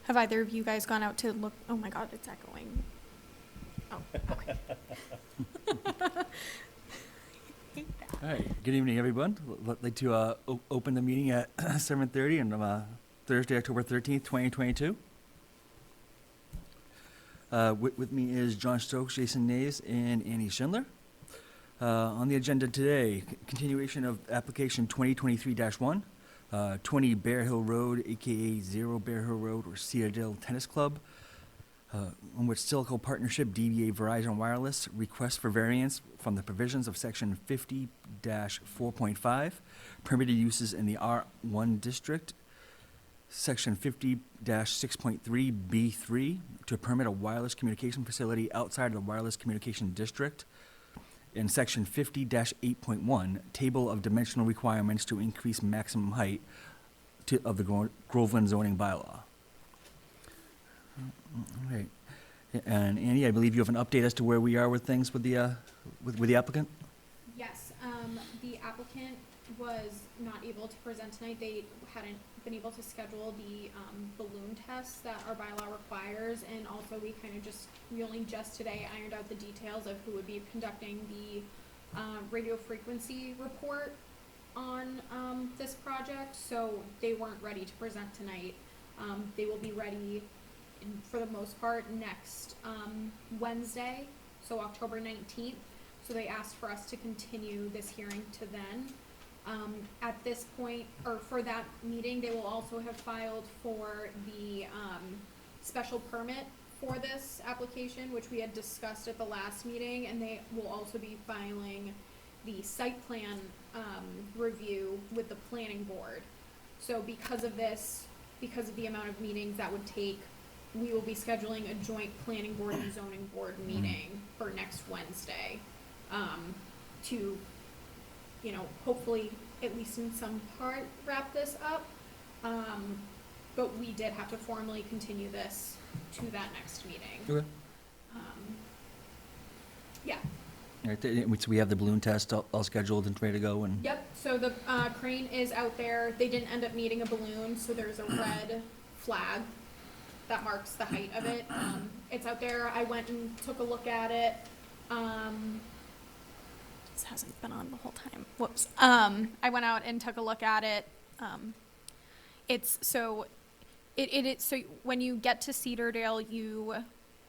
Have either of you guys gone out to look? Oh my God, it's echoing. Oh, okay. All right, good evening, everyone. I'd like to open the meeting at 7:30 on Thursday, October 13th, 2022. With me is John Stokes, Jason Naves, and Annie Schindler. On the agenda today, continuation of application 2023-1, 20 Bear Hill Road, aka 0 Bear Hill Road, or Citadel Tennis Club, on which Silico Partnership, DBA Verizon Wireless, requests for variance from the provisions of section 50-4.5, permitted uses in the R1 district, section 50-6.3B3, to permit a wireless communication facility outside of the wireless communication district, and section 50-8.1, table of dimensional requirements to increase maximum height of the Groveland zoning bylaw. All right. And Annie, I believe you have an update as to where we are with things with the applicant? Yes, the applicant was not able to present tonight. They hadn't been able to schedule the balloon tests that our bylaw requires, and also we only just today ironed out the details of who would be conducting the radio frequency report on this project, so they weren't ready to present tonight. They will be ready for the most part next Wednesday, so October 19th. So they asked for us to continue this hearing to then. At this point, or for that meeting, they will also have filed for the special permit for this application, which we had discussed at the last meeting, and they will also be filing the site plan review with the planning board. So because of this, because of the amount of meetings that would take, we will be scheduling a joint planning board and zoning board meeting for next Wednesday, to, hopefully, at least in some part, wrap this up. But we did have to formally continue this to that next meeting. Okay. Yeah. All right, so we have the balloon test all scheduled and ready to go, and Yep, so the crane is out there. They didn't end up needing a balloon, so there's a red flag that marks the height of it. It's out there. I went and took a look at it. This hasn't been on the whole time. Whoops. I went out and took a look at it. So when you get to Cedardale,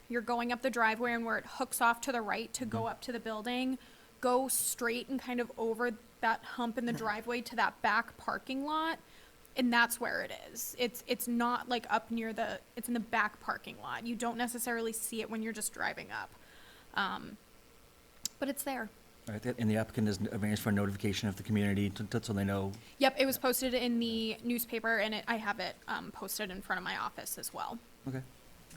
you're going up the driveway, and where it hooks off to the right to go up to the building, go straight and kind of over that hump in the driveway to that back parking lot. And that's where it is. It's not like up near it's in the back parking lot. You don't necessarily see it when you're just driving up. But it's there. all right, and the applicant has arranged for notification of the community so they know. Yep, it was posted in the newspaper, and I have it posted in front of my office as well. Okay.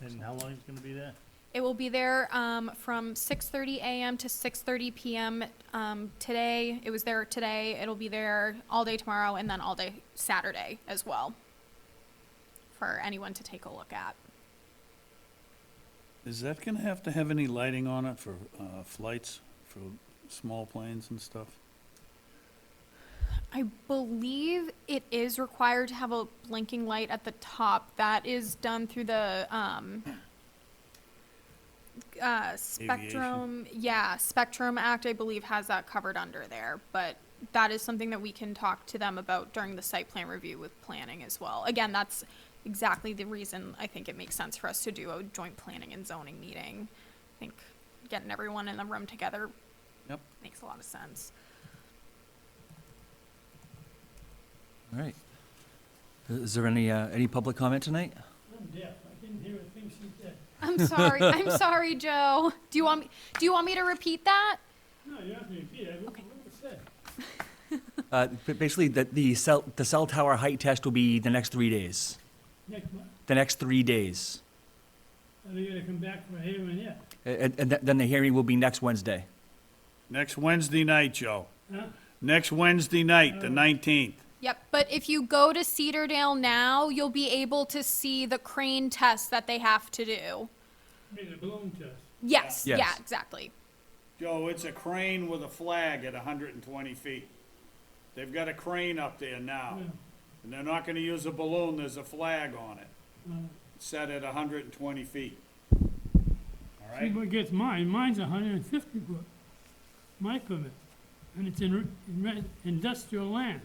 And how long is it gonna be there? It will be there from 6:30 a.m. to 6:30 p.m. Today. It was there today. It'll be there all day tomorrow, and then all day Saturday as well for anyone to take a look at. Is that gonna have to have any lighting on it for flights, for small planes and stuff? I believe it is required to have a blinking light at the top. That is done through the Spectrum. Yeah, Spectrum Act, I believe, has that covered under there. But that is something that we can talk to them about during the site plan review with planning as well. Again, that's exactly the reason I think it makes sense for us to do a joint planning and zoning meeting. I think getting everyone in the room together makes a lot of sense. All right. Is there any public comment tonight? I'm deaf. I didn't hear a thing she said. I'm sorry. I'm sorry, Joe. Do you want me to repeat that? No, you have to repeat it. Okay. What was said? Basically, the cell tower height test will be the next 3 days. Next month. The next 3 days. Are they gonna come back for a hearing yet? And then the hearing will be next Wednesday. Next Wednesday night, Joe. Huh? Next Wednesday night, the 19th. Yep, but if you go to Cedardale now, you'll be able to see the crane test that they have to do. I mean, the balloon test. Yes, Yes. yeah, exactly. Joe, it's a crane with a flag at 120 feet. They've got a crane up there now. Yeah. And they're not gonna use a balloon, there's a flag on it. set at 120 feet. All See right? what gets mine, mine's 150 foot, my permit, and it's in industrial land.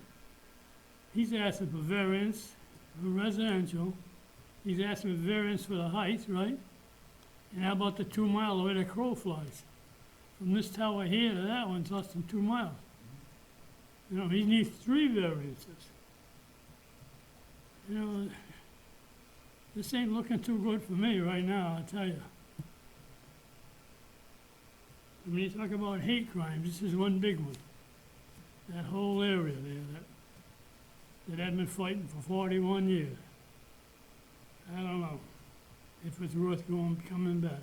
He's asking for variance for residential, he's asking for variance for the height, right? And how about the 2 mile away the crow flies? From this tower here to that one's less than 2 miles. You know, he needs 3 variances. You know, this ain't looking too good for me right now, I tell you. I mean, you talk about hate crimes, this is one big one. That whole area there that had been fighting for 41 years. I don't know if it's worth coming back.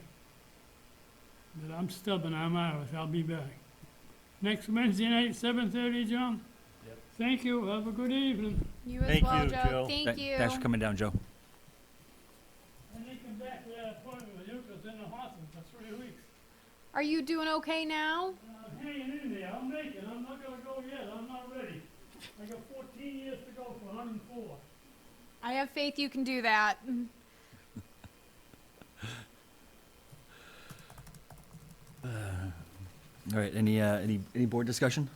But I'm stubborn, I'm Irish, I'll be back. Next Wednesday night, 7:30, John? Yep. Thank you, have a good evening. You as Thank well, you, Joe. Joe. Thank you. Thanks for coming down, Joe. I didn't come back to that appointment with you, 'cause in the hospital for 3 weeks. Are you doing okay now? I'm hanging in there, I'm making, I'm not gonna go yet, I'm not ready. I got 14 years to go for 104. I have faith you can do that. All right, any board discussion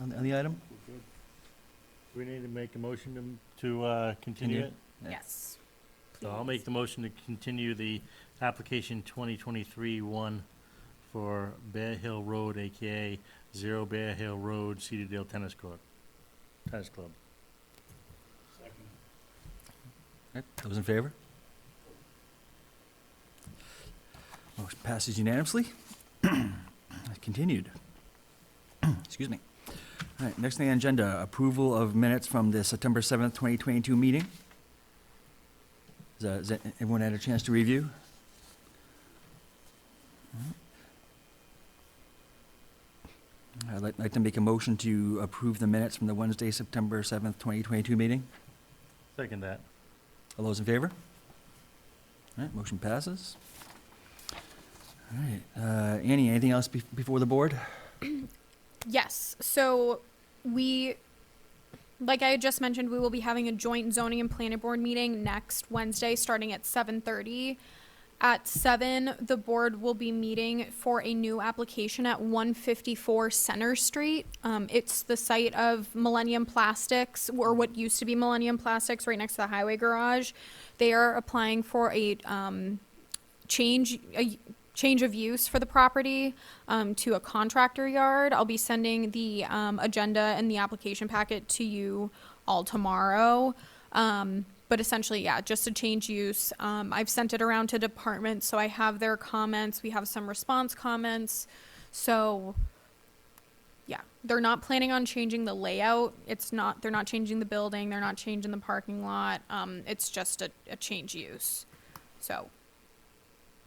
on the item? We need to make a motion to continue it. Yeah. Yes. So I'll make the motion to continue the application 2023-1 for Bear Hill Road, AKA 0 Bear Hill Road, Cedardale Tennis Club. Second. All right, those in favor? Motion passes unanimously. Continued. Excuse me. All right, next on the agenda, approval of minutes from the September 7th, 2022 meeting. Has everyone had a chance to review? I'd like to make a motion to approve the minutes from the Wednesday, September 7th, 2022 meeting. Second that. All those in favor? All right, motion passes. All right, Annie, anything else before the board? Yes. So like I had just mentioned, we will be having a joint zoning and planning board meeting next Wednesday, starting at 7:30. At 7, the board will be meeting for a new application at 154 Center Street. It's the site of Millennium Plastics, or what used to be Millennium Plastics, right next to the highway garage. They are applying for a change of use for the property to a contractor yard. I'll be sending the agenda and the application packet to you all tomorrow. But essentially, yeah, just a change use. I've sent it around to departments, so I have their comments. We have some response comments. So, yeah, they're not planning on changing the layout. They're not changing the building. They're not changing the parking lot. It's just a change use. So,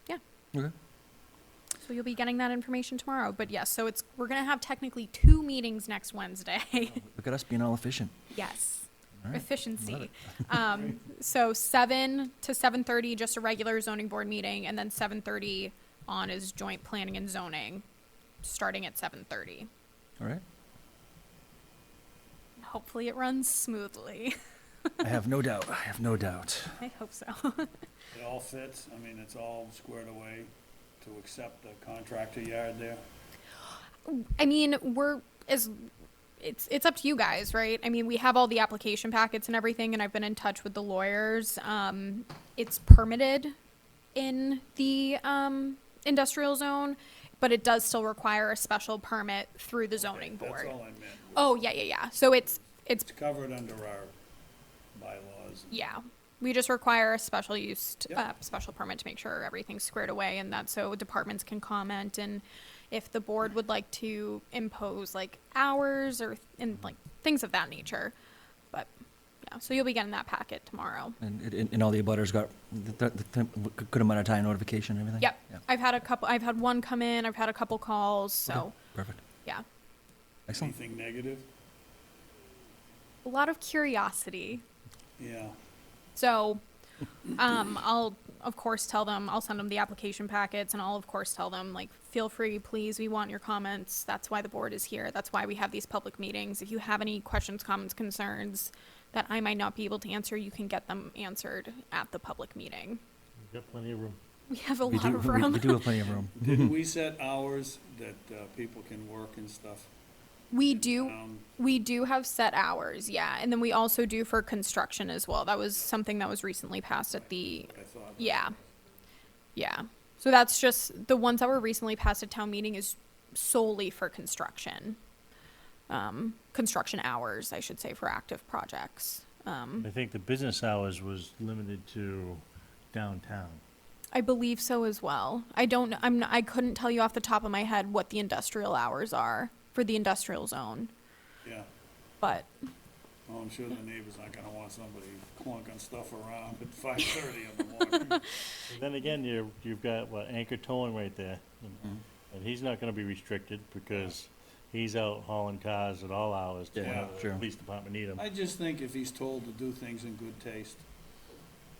yeah. Okay. So you'll be getting that information tomorrow. But yes, so we're gonna have technically 2 meetings next Wednesday. Look at us being all efficient. Yes. All right, love Efficiency. it. So 7 to 7:30, just a regular zoning board meeting, and then 7:30 on is joint planning and zoning, starting at 7:30. All right. Hopefully it runs smoothly. I have no doubt. I have no doubt. I hope so. It all fits, I mean, it's all squared away to accept the contractor yard there. I mean, it's up to you guys, right? I mean, we have all the application packets and everything, and I've been in touch with the lawyers. It's permitted in the industrial zone, but it does still require a special permit through the zoning board. That's all I meant. Oh, yeah. So it's It's covered under our bylaws. yeah. We just require a special use, Yep. special permit to make sure everything's squared away, and that so departments can comment, and if the board would like to impose like hours and like things of that nature. But yeah, so you'll be getting that packet tomorrow. And all the abutters got the good amount of time notification and everything? Yep. Yeah. I've had one come in, I've had a couple calls, so Okay, perfect. yeah. Excellent. Anything negative? A lot of curiosity. Yeah. So, I'll of course tell them, I'll send them the application packets, and I'll of course tell them, like, feel free, please, we want your comments. That's why the board is here. That's why we have these public meetings. If you have any questions, comments, concerns, that I might not be able to answer, you can get them answered at the public meeting. We've got plenty of room. We have a We lot do, of room. we do have plenty of room. Did we set hours that people can work and stuff? We do. Um, We do have set hours, yeah, and then we also do for construction as well. That was something that was recently passed at the, I thought. yeah, yeah. So that's just, the ones that were recently passed at town meeting is solely for construction. Construction hours, I should say, for active projects. I think the business hours was limited to downtown. I believe so as well. I couldn't tell you off the top of my head what the industrial hours are for the industrial zone, Yeah, but well, I'm sure the neighbors aren't gonna want somebody clunking stuff around at 5:30 in the morning. And then again, you've got, what, Anchor Towing right there. And he's not gonna be restricted because he's out hauling cars at all hours to Yeah, whenever the sure. police department need him. I just think if he's told to do things in good taste,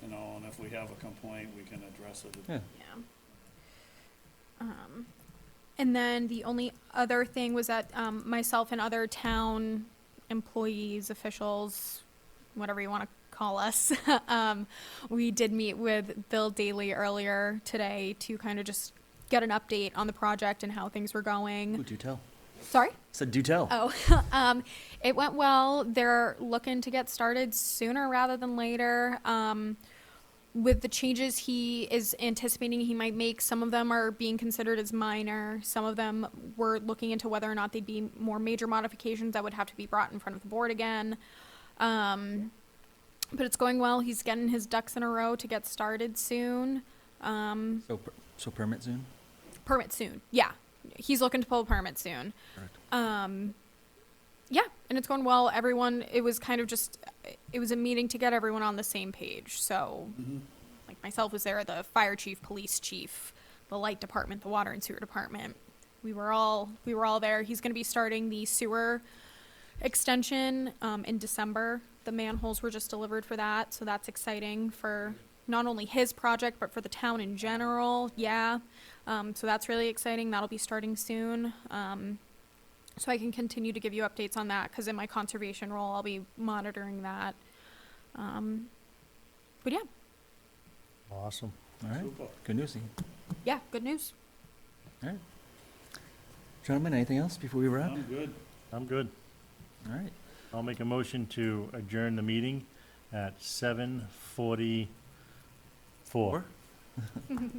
you know, and if we have a complaint, we can address it. Yeah. yeah. And then the only other thing was that myself and other town employees, officials, whatever you want to call us, we did meet with Bill Daly earlier today to kind of just get an update on the project and how things were Ooh, going. do tell. Sorry? Said do tell. Oh, it went well. They're looking to get started sooner rather than later. With the changes he is anticipating he might make, some of them are being considered as minor. Some of them we're looking into whether or not they'd be more major modifications that would have to be brought in front of the board again. But it's going well. He's getting his ducks in a row to get started soon. So permit soon? Permit soon. Yeah. He's looking to pull a permit soon. Correct. Yeah, and it's going well. Everyone, it was kind of just, it was a meeting to get everyone on the same page. So, like myself was there, the fire chief, police chief, the light department, the water and sewer department. We were all there. He's going to be starting the sewer extension in December. The manholes were just delivered for that, so that's exciting for not only his project but for the town in general. Yeah, so that's really exciting. That'll be starting soon. So I can continue to give you updates on that because in my conservation role, I'll be monitoring that. But yeah, Awesome. All right. Super. Good news. yeah, good news. All right. Gentlemen, anything else before we wrap? I'm good. I'm good. All right. I'll make a motion to adjourn the meeting at 7:44.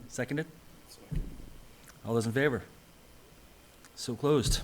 Seconded? All those in favor? So closed.